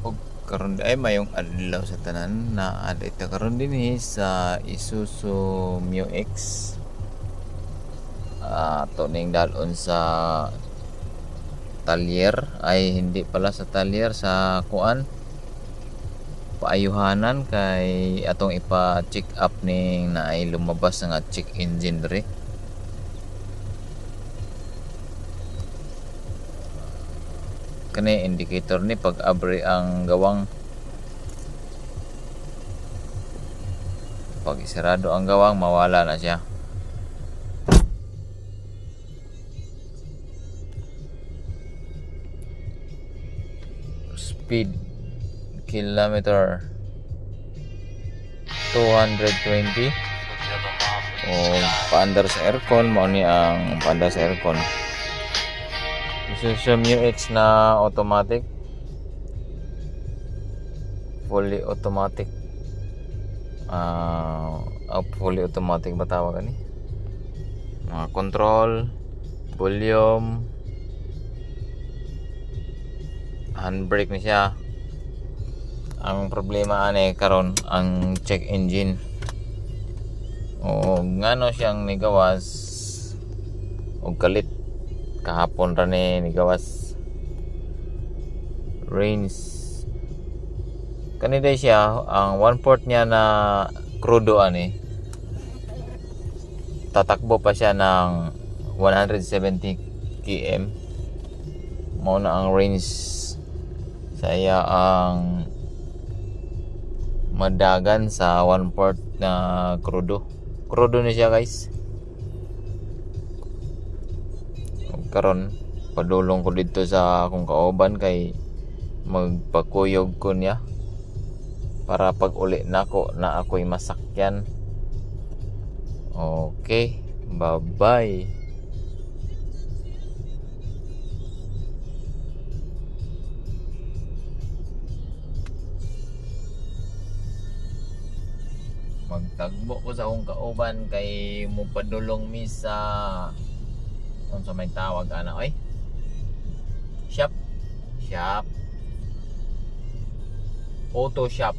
Og karon ay mayong adlaw sa tanan na adita karon dinhi sa Isuzu Mu X. To ning dalon sa talyer ay hindi pala sa talyer, sa kuan paayuhanan kay atong ipa-check up ning naay lumabas nga check engine dre. Kani indicator ni pag abri ang gawang, pag isarado ang gawang mawala na siya. Speed kilometer 220. O paandar sa aircon, mao ni ang paandar sa aircon. Isuzu Mu X na automatic, fully automatic, fully automatic ba tawag ani? Mga control, volume, handbrake ni siya. Ang problema ani karon ang check engine. O ngano siyang nigawas og kalit kahapon ra ni gawas range kaniday siya. Ang 1/4 niya na crudo ani tatakbo pa siya ng 170 km. Mao na ang range saya ang madagan sa 1/4 na crudo ni siya guys. Karon padulong ko dito sa akong kauban kay magpakuyog ko niya para pag uli nako na ako'y masakyan. Okay, bye bye. Magtagbo ko sa akong kauban kay mupadulong mi sa sa may tawag ana oy shop auto shop